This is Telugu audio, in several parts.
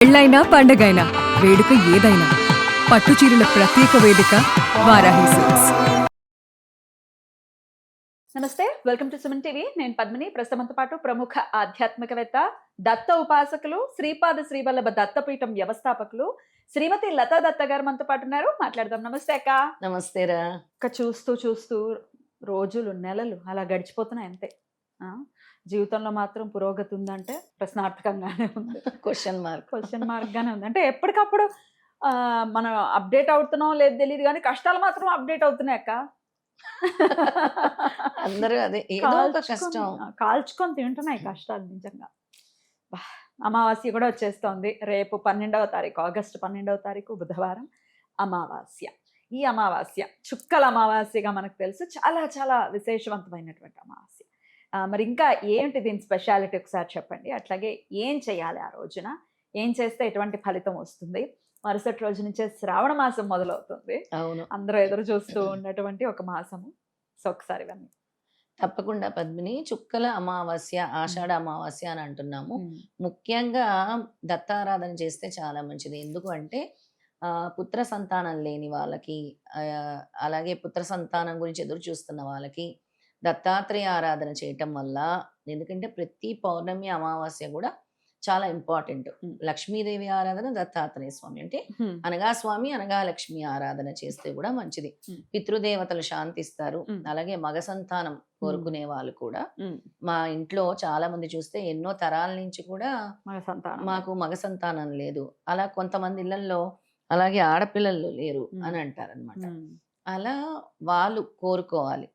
పెళ్ళైనా పండగైనా వేడుక ఏదైనా పట్టుచీరల ప్రత్యేక వేదిక వారాహి సిల్క్స్. నమస్తే, వెల్కమ్ టు సుమన్ టీవీ. నేను పద్మిని. ప్రస్తుతంతో పాటు ప్రముఖ ఆధ్యాత్మికవేత్త, దత్త ఉపాసకులు, శ్రీపాద శ్రీవల్లభ దత్తపీఠం వ్యవస్థాపకులు శ్రీమతి లతా దత్త గారు మనతో పాటు ఉన్నారు. మాట్లాడదాం. నమస్తే అక్క. నమస్తేరా. చూస్తూ చూస్తూ రోజులు నెలలు అలా గడిచిపోతున్నాయి అంతే. జీవితంలో మాత్రం పురోగతి ఉందంటే ప్రశ్నార్థకంగానే ఉంది. క్వశ్చన్ మార్క్ గానే ఉంది. అంటే ఎప్పటికప్పుడు మనం అప్డేట్ అవుతున్నాం లేదు తెలియదు, కానీ కష్టాలు మాత్రం అప్డేట్ అవుతున్నాయి అక్క. అందరూ అదే ఏదో ఒక కష్టం కాల్చుకొని తింటున్నాయి కష్టాలు నిజంగా. అమావాస్య కూడా వచ్చేస్తోంది. రేపు 12వ తారీఖు, ఆగస్టు 12వ తారీఖు బుధవారం అమావాస్య. ఈ అమావాస్య చుక్కల అమావాస్యగా మనకు తెలుసు. చాలా చాలా విశేషవంతమైనటువంటి అమావాస్య. మరి ఇంకా ఏంటి దీని స్పెషాలిటీ ఒకసారి చెప్పండి. అట్లాగే ఏం చేయాలి ఆ రోజున, ఏం చేస్తే ఎటువంటి ఫలితం వస్తుంది? మరుసటి రోజు నుంచే శ్రావణ మాసం మొదలవుతుంది. అవును, అందరూ ఎదురు చూస్తూ ఉన్నటువంటి ఒక మాసము. సో ఒకసారి ఇవన్నీ తప్పకుండా పద్మిని. చుక్కల అమావాస్య, ఆషాఢ అమావాస్య అని అంటున్నాము. ముఖ్యంగా దత్తారాధన చేస్తే చాలా మంచిది. ఎందుకు అంటే పుత్ర సంతానం లేని వాళ్ళకి, అలాగే పుత్ర సంతానం గురించి ఎదురు చూస్తున్న వాళ్ళకి దత్తాత్రేయ ఆరాధన చేయటం వల్ల, ఎందుకంటే ప్రతి పౌర్ణమి అమావాస్య కూడా చాలా ఇంపార్టెంట్. లక్ష్మీదేవి ఆరాధన, దత్తాత్రేయ స్వామి అంటే అనగా స్వామి అనగా లక్ష్మి ఆరాధన చేస్తే కూడా మంచిది. పితృదేవతలు శాంతిస్తారు. అలాగే మగ సంతానం కోరుకునే వాళ్ళు కూడా, మా ఇంట్లో చాలా మంది చూస్తే ఎన్నో తరాల నుంచి కూడా మాకు మగ సంతానం లేదు, అలా కొంతమంది ఇళ్లలో అలాగే ఆడపిల్లలు లేరు అని అంటారనమాట. అలా వాళ్ళు కోరుకోవాలి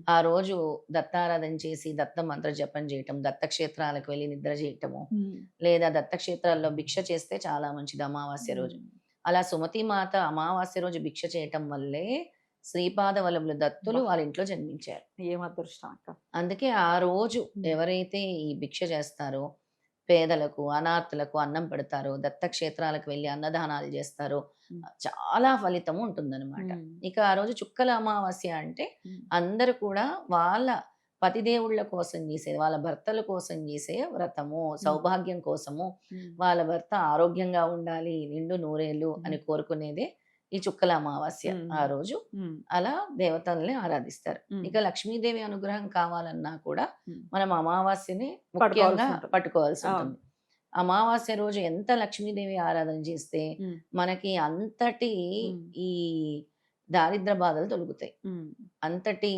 ఆ రోజు దత్తారాధన చేసి దత్త మంత్ర జపం చేయటం, దత్తక్షేత్రాలకు వెళ్ళి నిద్ర చేయటము, లేదా దత్తక్షేత్రాల్లో భిక్ష చేస్తే చాలా మంచిది అమావాస్య రోజు. అలా సుమతి మాత అమావాస్య రోజు భిక్ష చేయటం వల్లే శ్రీపాద వల్లభుల దత్తులు వాళ్ళ ఇంట్లో జన్మించారు. ఏం అదృష్టం అక్క. అందుకే ఆ రోజు ఎవరైతే ఈ భిక్ష చేస్తారో, పేదలకు అనాథులకు అన్నం పెడతారో, దత్తక్షేత్రాలకు వెళ్ళి అన్నదానాలు చేస్తారో చాలా ఫలితము ఉంటుందన్నమాట. ఇక ఆ రోజు చుక్కల అమావాస్య అంటే అందరూ కూడా వాళ్ళ పతిదేవుళ్ళ కోసం చేసే, వాళ్ళ భర్తల కోసం చేసే వ్రతము, సౌభాగ్యం కోసము, వాళ్ళ భర్త ఆరోగ్యంగా ఉండాలి, నిండు నూరేళ్ళు అని కోరుకునేదే ఈ చుక్కల అమావాస్య. ఆ రోజు అలా దేవతల్ని ఆరాధిస్తారు. ఇక లక్ష్మీదేవి అనుగ్రహం కావాలన్నా కూడా మనం అమావాస్యని ముఖ్యంగా పట్టుకోవాల్సి ఉంటుంది. అమావాస్య రోజు ఎంత లక్ష్మీదేవి ఆరాధన చేస్తే మనకి అంతటి ఈ దారిద్ర బాధలు తొలుగుతాయి, అంతటి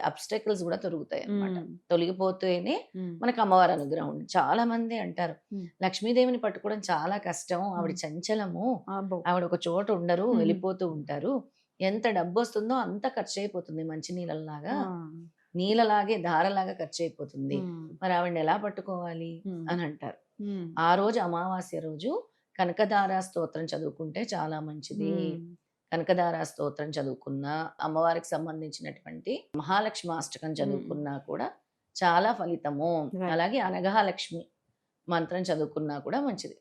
అబ్స్టకల్స్ కూడా తొలుగుతాయి అన్నమాట. తొలగిపోతేనే మనకు అమ్మవారి అనుగ్రహం ఉంటుంది. చాలా మంది అంటారు లక్ష్మీదేవిని పట్టుకోవడం చాలా కష్టం, ఆవిడ చంచలము, ఆవిడ ఒక చోట ఉండరు, వెళ్ళిపోతూ ఉంటారు, ఎంత డబ్బు వస్తుందో అంత ఖర్చు అయిపోతుంది, మంచి నీళ్ళలాగా నీళ్ళలాగే ధారలాగా ఖర్చు అయిపోతుంది, మరి ఆవిడని ఎలా పట్టుకోవాలి అని అంటారు. ఆ రోజు అమావాస్య రోజు కనకదార స్తోత్రం చదువుకుంటే చాలా మంచిది. కనకదార స్తోత్రం చదువుకున్నా, అమ్మవారికి సంబంధించినటువంటి మహాలక్ష్మి అష్టకం చదువుకున్నా కూడా చాలా ఫలితము. అలాగే అనఘాలక్ష్మి మంత్రం చదువుకున్నా కూడా మంచిది.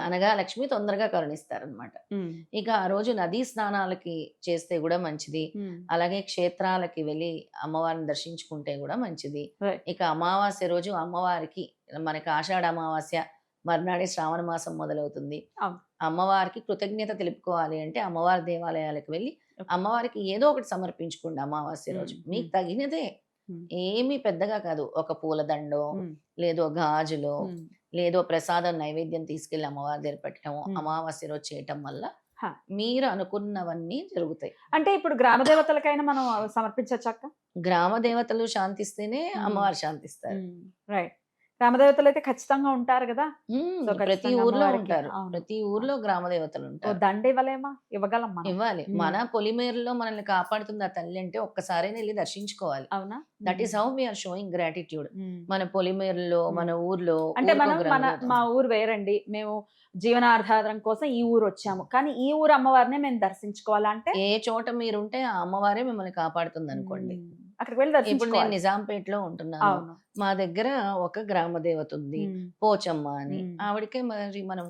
అనఘాలక్ష్మి తొందరగా కరుణిస్తారనమాట. ఇక ఆ రోజు నదీ స్నానాలకి చేస్తే కూడా మంచిది. అలాగే క్షేత్రాలకి వెళ్ళి అమ్మవారిని దర్శించుకుంటే కూడా మంచిది. ఇక అమావాస్య రోజు అమ్మవారికి, మనకి ఆషాఢ అమావాస్య మర్నాడే శ్రావణ మాసం మొదలవుతుంది. అమ్మవారికి కృతజ్ఞత తెలుపుకోవాలి అంటే అమ్మవారి దేవాలయాలకు వెళ్ళి అమ్మవారికి ఏదో ఒకటి సమర్పించుకోండి అమావాస్య రోజు. మీకు తగినదే, ఏమీ పెద్దగా కాదు, ఒక పూలదండో లేదో గాజులో లేదో ప్రసాదం నైవేద్యం తీసుకెళ్లి అమ్మవారి దగ్గర పెట్టడము అమావాస్య రోజు చేయటం వల్ల మీరు అనుకున్నవన్నీ జరుగుతాయి. అంటే ఇప్పుడు గ్రామ దేవతలకైనా మనం సమర్పించచ్చక్క? గ్రామ దేవతలు శాంతిస్తేనే అమ్మవారు శాంతిస్తారు. రైట్. గ్రామదేవతలు అయితే ఖచ్చితంగా ఉంటారు కదా, ప్రతి ఊర్లో ఉంటారు. ప్రతి ఊర్లో గ్రామ దేవతలు ఉంటారు. దండ ఇవ్వలేమా? ఇవ్వగలం, ఇవ్వాలి. మన పొలిమేరులో మనల్ని కాపాడుతుంది ఆ తల్లి అంటే ఒక్కసారి వెళ్ళి దర్శించుకోవాలి. అవునా? That is how we are showing gratitude. మన పొలిమేరులో, మన ఊర్లో, అంటే మా ఊరు వేరండి, మేము జీవనాధారం కోసం ఈ ఊరు వచ్చాము, కానీ ఈ ఊరు అమ్మవారినే మేము దర్శించుకోవాలంటే ఏ చోట మీరుంటే ఆ అమ్మవారే మిమ్మల్ని కాపాడుతుంది అనుకోండి. అక్కడికి వెళ్ళి ఇప్పుడు నేను నిజాంపేటలో ఉంటున్నాను. మా దగ్గర ఒక గ్రామ దేవత ఉంది, పోచమ్మ అని. ఆవిడకే మరి మనం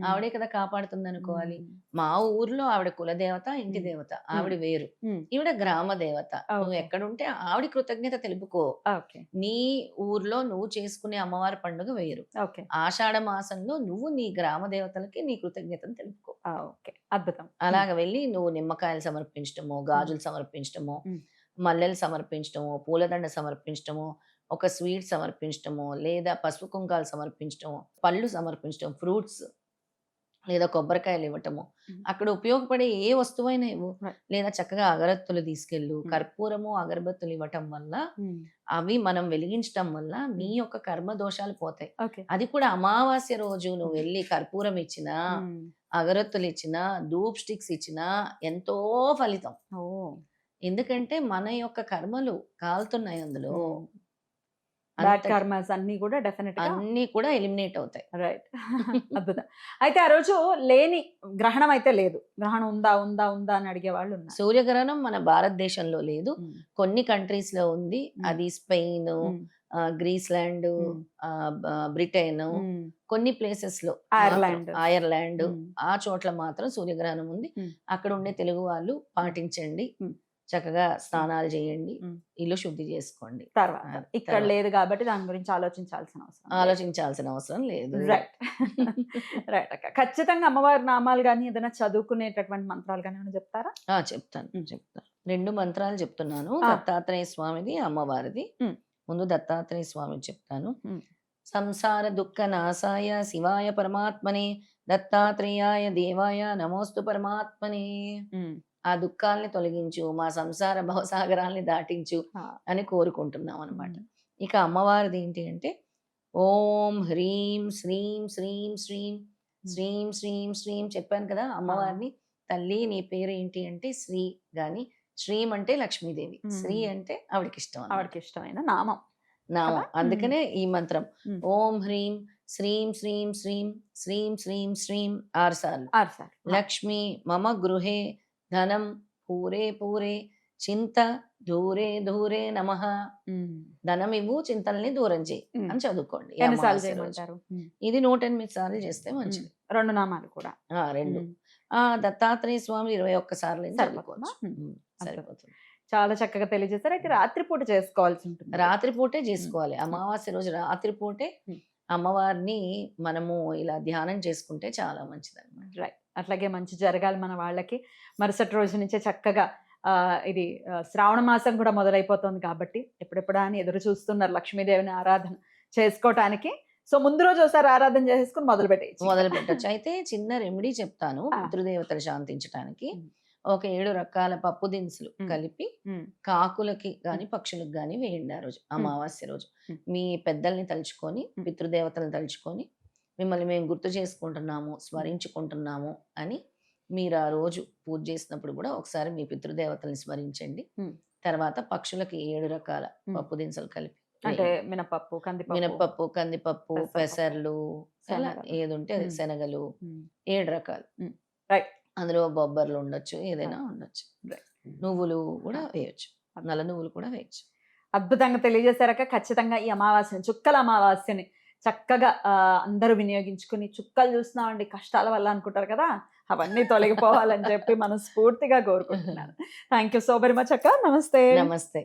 ఆవిడే కదా కాపాడుతుంది అనుకోవాలి. మా ఊర్లో ఆవిడ కులదేవత, ఇంటి దేవత, ఆవిడ వేరు. ఈవిడ గ్రామ దేవత. నువ్వు ఓకే. ఎక్కడుంటే ఆవిడ కృతజ్ఞత తెలుపుకో. ఓకే. నీ ఊర్లో నువ్వు చేసుకునే అమ్మవారి పండుగ వేరు. ఓకే. ఆషాఢ మాసంలో నువ్వు నీ గ్రామ దేవతలకి నీ కృతజ్ఞతను తెలుపుకో. ఓకే. అద్భుతం. అలాగ వెళ్ళి నువ్వు నిమ్మకాయలు సమర్పించటము, గాజులు సమర్పించటము, మల్లెలు సమర్పించటము, పూలదండ సమర్పించటము, ఒక స్వీట్ సమర్పించటము, లేదా పసుపు కుంకాలు సమర్పించటము, పళ్ళు సమర్పించటం, ఫ్రూట్స్ లేదా కొబ్బరికాయలు ఇవ్వటము. అక్కడ ఉపయోగపడే ఏ వస్తువైనా ఇవ్వు. లేదా చక్కగా అగరత్తులు తీసుకెళ్ళు. కర్పూరము, అగరబత్తులు ఇవ్వటం వల్ల, అవి మనం వెలిగించటం వల్ల నీ యొక్క కర్మ దోషాలు పోతాయి. ఓకే. అది కూడా అమావాస్య రోజు నువ్వు వెళ్ళి కర్పూరం ఇచ్చినా, అగరత్తులు ఇచ్చినా, ధూప్ స్టిక్స్ ఇచ్చినా ఎంతో ఫలితం. ఓ. ఎందుకంటే మన యొక్క కర్మలు కాలుతున్నాయి అందులో. బ్యాడ్ కర్మస్ అన్ని కూడా డెఫినెట్ గా అన్ని కూడా ఎలిమినేట్ అవుతాయి. రైట్. అద్భుతం. అయితే ఆ రోజు లేని గ్రహణం అయితే లేదు. గ్రహణం ఉందా ఉందా ఉందా అని అడిగే వాళ్ళు ఉన్నారు. సూర్యగ్రహణం మన భారతదేశంలో లేదు. కొన్ని కంట్రీస్ లో ఉంది. అది స్పెయిన్, గ్రీస్లాండ్, బ్రిటన్, కొన్ని ప్లేసెస్ లో, ఐర్లాండ్ ఆ చోట్ల మాత్రం సూర్యగ్రహణం ఉంది. అక్కడ ఉండే తెలుగు వాళ్ళు పాటించండి. చక్కగా స్నానాలు చేయండి, ఇల్లు శుద్ధి చేసుకోండి. తర్వాత ఇక్కడ లేదు కాబట్టి దాని గురించి ఆలోచించాల్సిన అవసరం లేదు. రైట్. రైట్ అక్క. ఖచ్చితంగా అమ్మవారి నామాలు కానీ ఏదైనా చదువుకునేటటువంటి మంత్రాలు కానీ ఏమైనా చెప్తారా? చెప్తాను. 2 మంత్రాలు చెప్తున్నాను. దత్తాత్రేయ స్వామిది, అమ్మవారిది. ముందు దత్తాత్రేయ స్వామి చెప్తాను. సంసార దుఃఖ నాశాయ శివాయ పరమాత్మనే దత్తాత్రేయాయ దేవాయ నమోస్తు పరమాత్మనే. ఆ దుఃఖాల్ని తొలగించు, మా సంసార భవసాగరాల్ని దాటించు అని కోరుకుంటున్నాం అనమాట. ఇక అమ్మవారిది ఏంటి అంటే, ఓం హ్రీం శ్రీం శ్రీం శ్రీం శ్రీం శ్రీం శ్రీం చెప్పాను కదా అమ్మవారిని. తల్లి నీ పేరు ఏంటి అంటే శ్రీ గాని, శ్రీం అంటే లక్ష్మీదేవి, శ్రీ అంటే ఆవిడకి ఇష్టమైన నామం. అందుకనే ఈ మంత్రం ఓం హ్రీం శ్రీం శ్రీం శ్రీం శ్రీం శ్రీం శ్రీం 6 సార్లు. లక్ష్మి మమ గృహే ధనం పూరే పూరే చింత దూరే దూరే నమః. ధనం ఇవ్వు, చింతల్ని దూరం చేయి అని చదువుకోండి. ఇది 108 సార్లు చేస్తే మంచిది. 2 నామాలు కూడా. 2. దత్తాత్రేయ స్వామి 21 సార్లు సరిపోతుంది. చాలా చక్కగా తెలియజేస్తారు. అయితే రాత్రిపూట చేసుకోవాల్సి ఉంటుంది. రాత్రిపూటే చేసుకోవాలి. అమావాస్య రోజు రాత్రిపూటే అమ్మవారిని మనము ఇలా ధ్యానం చేసుకుంటే చాలా మంచిది అనమాట. రైట్. అట్లాగే మంచి జరగాలి మన వాళ్ళకి. మరుసటి రోజు నుంచే చక్కగా ఇది శ్రావణ మాసం కూడా మొదలైపోతుంది కాబట్టి ఎప్పుడెప్పుడా అని ఎదురు చూస్తున్నారు లక్ష్మీదేవిని ఆరాధన చేసుకోవటానికి. సో ముందు రోజు ఒకసారి ఆరాధన చేసుకుని మొదలు పెట్టచ్చు. అయితే చిన్న రెమెడీ చెప్తాను పితృదేవతలు శాంతించడానికి. ఒక 7 రకాల పప్పు దినుసులు కలిపి కాకులకి గాని పక్షులకు గాని వేయండి ఆ రోజు అమావాస్య రోజు. మీ పెద్దల్ని తలుచుకొని, పితృదేవతలను తలుచుకొని, మిమ్మల్ని మేము గుర్తు చేసుకుంటున్నాము, స్మరించుకుంటున్నాము అని మీరు ఆ రోజు పూజ చేసినప్పుడు కూడా ఒకసారి మీ పితృదేవతల్ని స్మరించండి. తర్వాత పక్షులకి 7 రకాల పప్పు దినుసులు కలిపి, అంటే మినపప్పు, కందిపప్పు, పెసర్లు, ఏది ఉంటే అది, శనగలు, 7 రకాలు. అందులో బొబ్బర్లు ఉండొచ్చు, ఏదైనా ఉండొచ్చు. నువ్వులు కూడా వేయచ్చు, నల్ల నువ్వులు కూడా వేయచ్చు. అద్భుతంగా తెలియజేశారక. ఖచ్చితంగా ఈ అమావాస్యని, చుక్కల అమావాస్యని చక్కగా అందరూ వినియోగించుకుని, చుక్కలు చూస్తున్నామండి కష్టాల వల్ల అనుకుంటారు కదా, అవన్నీ తొలగిపోవాలని చెప్పి మనస్ఫూర్తిగా కోరుకుంటున్నాను. Thank you so very much అక్క. నమస్తే.